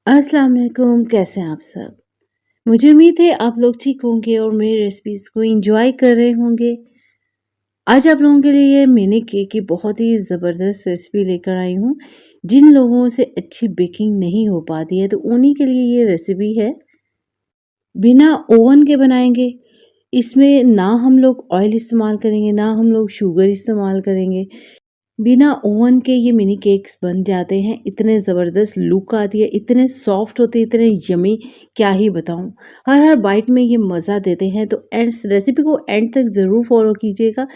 अस्सलाम वालेकुम, कैसे हैं आप सब? मुझे उम्मीद है आप लोग ठीक होंगे और मेरी रेसिपीज़ को एन्जॉय कर रहे होंगे। आज आप लोगों के लिए मिनी केक की बहुत ही ज़बरदस्त रेसिपी लेकर आई हूँ। जिन लोगों से अच्छी बेकिंग नहीं हो पाती है, तो उन्हीं के लिए ये रेसिपी है। बिना ओवन के बनाएँगे, इसमें ना हम लोग ऑयल इस्तेमाल करेंगे, ना हम लोग शुगर इस्तेमाल करेंगे। बिना ओवन के ये मिनी केक्स बन जाते हैं, इतने ज़बरदस्त लुक आती है, इतने सॉफ्ट होते हैं, इतने यम्मी, क्या ही बताऊँ। हर बाइट में ये मज़ा देते हैं, तो रेसिपी को एंड तक ज़रूर फॉलो कीजिएगा।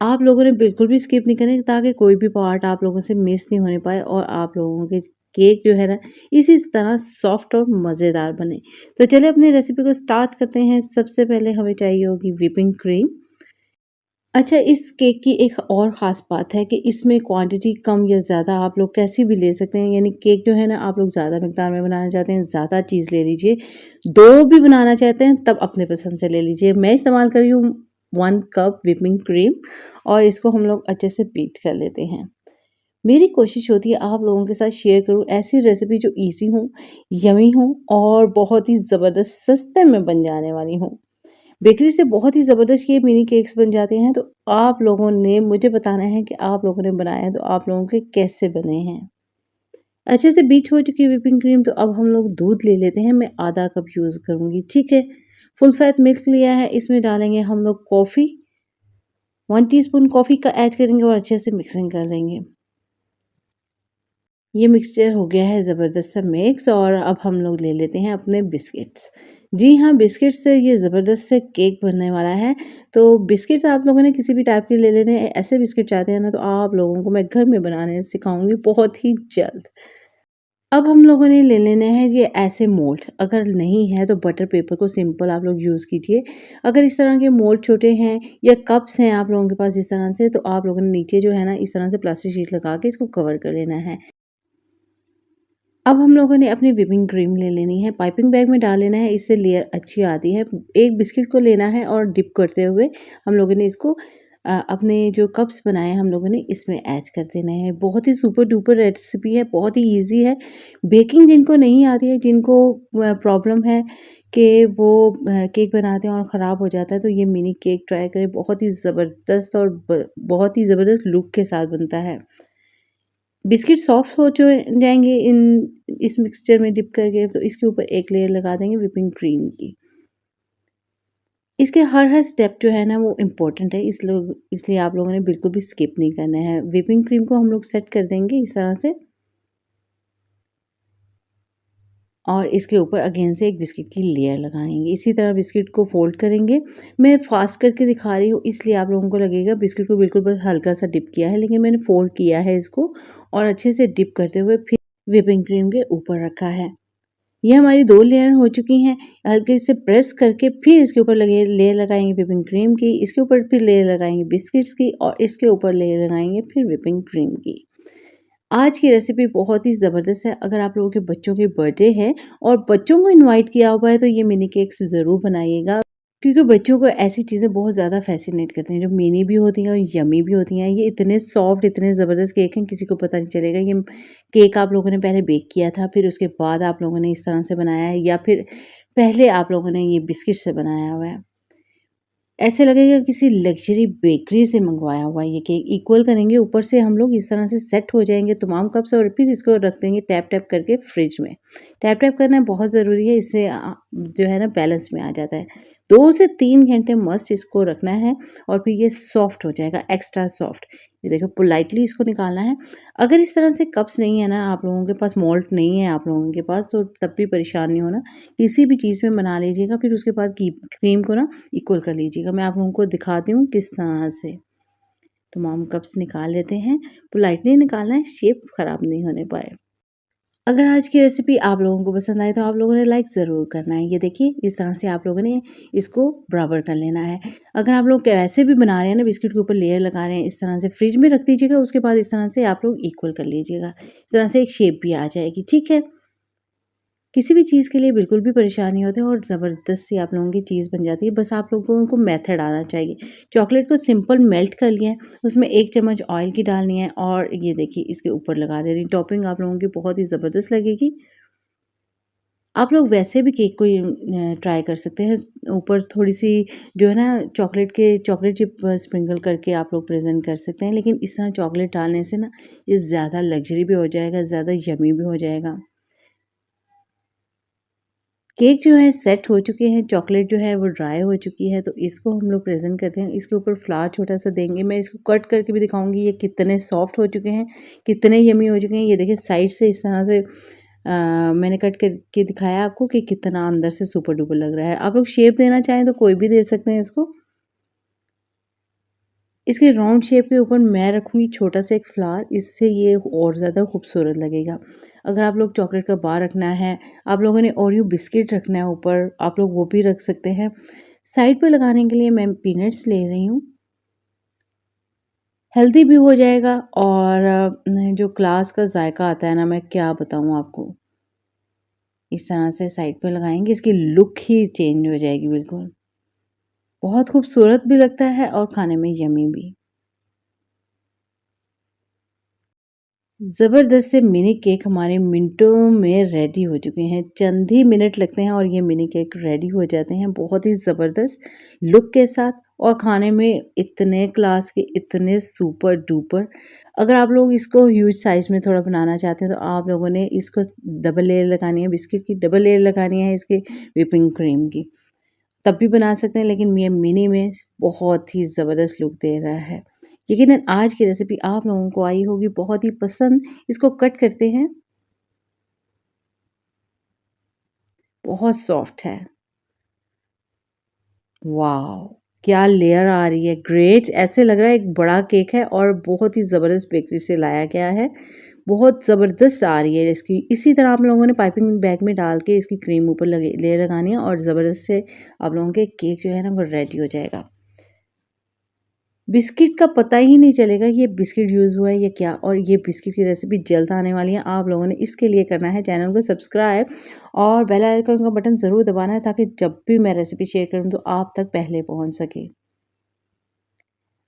आप लोगों ने बिल्कुल भी स्किप नहीं करें ताकि कोई भी पार्ट आप लोगों से मिस नहीं होने पाए और आप लोगों के केक जो है ना, इसी तरह सॉफ्ट और मज़ेदार बने। तो चलिए अपनी रेसिपी को स्टार्ट करते हैं। सबसे पहले हमें चाहिए होगी व्हिपिंग क्रीम। अच्छा, इस केक की एक और ख़ास बात है कि इसमें क्वांटिटी कम या ज़्यादा आप लोग कैसी भी ले सकते हैं। यानी केक जो है ना, आप लोग ज़्यादा मिक़दार में बनाना चाहते हैं, ज़्यादा चीज़ ले लीजिए। 2 भी बनाना चाहते हैं, तब अपने पसंद से ले लीजिए। मैं इस्तेमाल कर रही हूँ 1 कप व्हिपिंग क्रीम और इसको हम लोग अच्छे से बीट कर लेते हैं। मेरी कोशिश होती है आप लोगों के साथ शेयर करूँ ऐसी रेसिपी जो ईज़ी हो, यम्मी हो और बहुत ही ज़बरदस्त सस्ते में बन जाने वाली हो। बेकरी से बहुत ही ज़बरदस्त ये मिनी केक्स बन जाते हैं, तो आप लोगों ने मुझे बताना है कि आप लोगों ने बनाया है, तो आप लोगों के कैसे बने हैं। अच्छे से बीट हो चुकी है व्हिपिंग क्रीम, तो अब हम लोग दूध ले लेते हैं। मैं आधा कप यूज़ करूँगी, ठीक है। फुल फैट मिल्क लिया है, इसमें डालेंगे हम लोग कॉफ़ी, 1 टीस्पून कॉफ़ी का ऐड करेंगे और अच्छे से मिक्सिंग कर लेंगे। ये मिक्सचर हो गया है ज़बरदस्त सा मिक्स और अब हम लोग ले लेते हैं अपने बिस्किट्स। जी हाँ, बिस्किट्स से ये ज़बरदस्त से केक बनने वाला है। तो बिस्किट्स आप लोगों ने किसी भी टाइप के ले लेने हैं। ऐसे बिस्किट चाहते हैं ना, तो आप लोगों को मैं घर में बनाने सिखाऊँगी बहुत ही जल्द। अब हम लोगों ने ले लेने हैं ये ऐसे मोल्ड। अगर नहीं है तो बटर पेपर को सिंपल आप लोग यूज़ कीजिए। अगर इस तरह के मोल्ड छोटे हैं या कप्स हैं आप लोगों के पास इस तरह से, तो आप लोगों ने नीचे जो है ना, इस तरह से प्लास्टिक शीट लगा के इसको कवर कर लेना है। अब हम लोगों ने अपनी व्हिपिंग क्रीम ले लेनी है, पाइपिंग बैग में डाल लेना है, इससे लेयर अच्छी आती है। एक बिस्किट को लेना है और डिप करते हुए हम लोगों ने इसको अपने जो कप्स बनाए हम लोगों ने इसमें ऐड कर देना है। बहुत ही सुपर डुपर रेसिपी है, बहुत ही ईज़ी है। बेकिंग जिनको नहीं आती है, जिनको प्रॉब्लम है कि वो केक बनाते हैं और ख़राब हो जाता है, तो ये मिनी केक ट्राई करें। बहुत ही ज़बरदस्त और बहुत ही ज़बरदस्त लुक के साथ बनता है। बिस्किट सॉफ्ट हो जो जाएँगे इन इस मिक्सचर में डिप करके, तो इसके ऊपर एक लेयर लगा देंगे व्हिपिंग क्रीम की। इसके हर स्टेप जो है ना, वो इम्पोर्टेंट है, इसलिए आप लोगों ने बिल्कुल भी स्किप नहीं करना है। व्हिपिंग क्रीम को हम लोग सेट कर देंगे इस तरह से और इसके ऊपर अगेन से एक बिस्किट की लेयर लगाएँगे। इसी तरह बिस्किट को फ़ोल्ड करेंगे। मैं फ़ास्ट करके दिखा रही हूँ, इसलिए आप लोगों को लगेगा बिस्किट को बिल्कुल बस हल्का-सा डिप किया है, लेकिन मैंने फ़ोल्ड किया है इसको और अच्छे से डिप करते हुए फिर व्हिपिंग क्रीम के ऊपर रखा है। ये हमारी 2 लेयर हो चुकी हैं। हल्के से प्रेस करके फिर इसके ऊपर लगे लेयर लगाएँगे व्हिपिंग क्रीम की, इसके ऊपर फिर लेयर लगाएँगे बिस्किट्स की और इसके ऊपर लेयर लगाएँगे फिर व्हिपिंग क्रीम की। आज की रेसिपी बहुत ही ज़बरदस्त है। अगर आप लोगों के बच्चों के बर्थडे है और बच्चों को इनवाइट किया हुआ है, तो ये मिनी केक्स ज़रूर बनाइएगा, क्योंकि बच्चों को ऐसी चीज़ें बहुत ज़्यादा फ़ैसिनेट करती हैं, जो मिनी भी होती हैं और यम्मी भी होती हैं। ये इतने सॉफ्ट, इतने ज़बरदस्त केक हैं, किसी को पता नहीं चलेगा। ये केक आप लोगों ने पहले बेक किया था, फिर उसके बाद आप लोगों ने इस तरह से बनाया है, या फिर पहले आप लोगों ने ये बिस्किट से बनाया हुआ है। ऐसे लगेगा किसी लग्ज़री बेकरी से मंगवाया हुआ है ये केक। इक्वल करेंगे, ऊपर से हम लोग इस तरह से सेट हो जाएँगे तमाम कप्स और फिर इसको रख देंगे टैप-टैप करके फ्रिज में। टैप-टैप करना बहुत ज़रूरी है, इससे जो है ना, बैलेंस में आ जाता है। 2 से 3 घंटे मस्ट इसको रखना है और फिर ये सॉफ्ट हो जाएगा, एक्स्ट्रा सॉफ्ट। ये देखो, पोलाइटली इसको निकालना है। अगर इस तरह से कप्स नहीं है ना, आप लोगों के पास मोल्ड नहीं है आप लोगों के पास, तो तब भी परेशान नहीं होना। किसी भी चीज़ में बना लीजिएगा, फिर उसके बाद की क्रीम को ना इक्वल कर लीजिएगा। मैं आप लोगों को दिखाती हूँ किस तरह से। तमाम कप्स निकाल लेते हैं, पोलाइटली निकालना है, शेप ख़राब नहीं होने पाए। अगर आज की रेसिपी आप लोगों को पसंद आए, तो आप लोगों ने लाइक ज़रूर करना है। ये देखिए, इस तरह से आप लोगों ने इसको बराबर कर लेना है। अगर आप लोग वैसे भी बना रहे हैं ना, बिस्किट के ऊपर लेयर लगा रहे हैं, इस तरह से फ्रिज में रख दीजिएगा, उसके बाद इस तरह से आप लोग इक्वल कर लीजिएगा। इस तरह से एक शेप भी आ जाएगी, ठीक है? किसी भी चीज़ के लिए बिल्कुल भी परेशान नहीं होते और ज़बरदस्त सी आप लोगों की चीज़ बन जाती है। बस आप लोगों को मेथड आना चाहिए। चॉकलेट को सिंपल मेल्ट कर लिया है, उसमें 1 चम्मच ऑयल की डालनी है और ये देखिए इसके ऊपर लगा दे रही हूँ। टॉपिंग आप लोगों की बहुत ही ज़बरदस्त लगेगी। आप लोग वैसे भी केक को ट्राई कर सकते हैं। ऊपर थोड़ी-सी जो है ना चॉकलेट चिप स्प्रिंकल करके आप लोग प्रेज़ेंट कर सकते हैं। लेकिन इस तरह चॉकलेट डालने से ना ये ज़्यादा लग्ज़री भी हो जाएगा, ज़्यादा यम्मी भी हो जाएगा। केक जो है सेट हो चुके हैं, चॉकलेट जो है वो ड्राई हो चुकी है, तो इसको हम लोग प्रेज़ेंट करते हैं। इसके ऊपर फ्लावर छोटा-सा देंगे। मैं इसको कट करके भी दिखाऊँगी ये कितने सॉफ्ट हो चुके हैं, कितने यम्मी हो चुके हैं। ये देखिए साइड से इस तरह से मैंने कट करके दिखाया आपको कि कितना अंदर से सुपर डुपर लग रहा है। आप लोग शेप देना चाहें तो कोई भी दे सकते हैं इसको। इसके राउंड शेप के ऊपर मैं रखूँगी छोटा-सा एक फ्लावर, इससे ये और ज़्यादा खूबसूरत लगेगा। अगर आप लोग चॉकलेट का बार रखना है, आप लोगों ने ओरियो बिस्किट रखना है ऊपर, आप लोग वो भी रख सकते हैं। साइड पे लगाने के लिए मैं पीनट्स ले रही हूँ। हेल्दी भी हो जाएगा और जो ग्लास का जायका आता है ना, मैं क्या बताऊँ आपको। इस तरह से साइड पे लगाएँगे, इसकी लुक ही चेंज हो जाएगी बिल्कुल। बहुत खूबसूरत भी लगता है और खाने में यम्मी भी। ज़बरदस्त से मिनी केक हमारे मिनटों में रेडी हो चुके हैं। चंद ही मिनट लगते हैं और ये मिनी केक रेडी हो जाते हैं बहुत ही ज़बरदस्त लुक के साथ और खाने में इतने क्लास के, इतने सुपर डुपर। अगर आप लोग इसको ह्यूज साइज़ में थोड़ा बनाना चाहते हैं तो आप लोगों ने इसको डबल लेयर लगानी है बिस्किट की, डबल लेयर लगानी है इसकी व्हिपिंग क्रीम की। तब भी बना सकते हैं लेकिन ये मिनी में बहुत ही ज़बरदस्त लुक दे रहा है। यकीनन आज की रेसिपी आप लोगों को आई होगी बहुत ही पसंद। इसको कट करते हैं, बहुत सॉफ्ट है। वॉव! क्या लेयर आ रही है, ग्रेट! ऐसे लग रहा है एक बड़ा केक है और बहुत ही ज़बरदस्त बेकरी से लाया गया है। बहुत ज़बरदस्त आ रही है इसकी। इसी तरह आप लोगों ने पाइपिंग बैग में डाल के इसकी क्रीम ऊपर लगे लेयर लगानी है और ज़बरदस्त से आप लोगों के केक जो है ना वो रेडी हो जाएगा। बिस्किट का पता ही नहीं चलेगा ये बिस्किट यूज़ हुआ है या क्या, और ये बिस्किट की रेसिपी जल्द आने वाली है। आप लोगों ने इसके लिए करना है चैनल को सब्सक्राइब और बेल आइकन का बटन ज़रूर दबाना है ताकि जब भी मैं रेसिपी शेयर करूँ तो आप तक पहले पहुँच सके।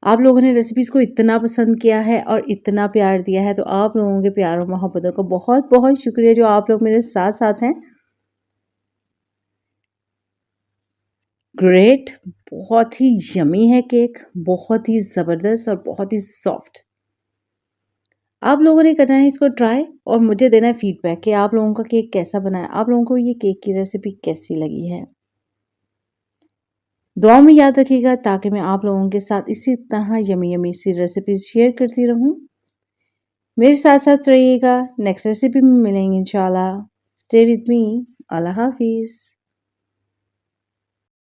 आप लोगों ने रेसिपीज़ को इतना पसंद किया है और इतना प्यार दिया है तो आप लोगों के प्यार और मोहब्बतों का बहुत-बहुत शुक्रिया जो आप लोग मेरे साथ-साथ हैं। ग्रेट! बहुत ही यम्मी है केक, बहुत ही ज़बरदस्त और बहुत ही सॉफ्ट। आप लोगों ने करना है इसको ट्राई और मुझे देना है फीडबैक कि आप लोगों का केक कैसा बना है, आप लोगों को ये केक की रेसिपी कैसी लगी है। दुआ में याद रखिएगा ताकि मैं आप लोगों के साथ इसी तरह यमी यमी सी रेसिपीज शेयर करती रहूं। मेरे साथ साथ रहिएगा, नेक्स्ट रेसिपी में मिलेंगे इंशाल्लाह। Stay with me. अल्लाह हाफिज़।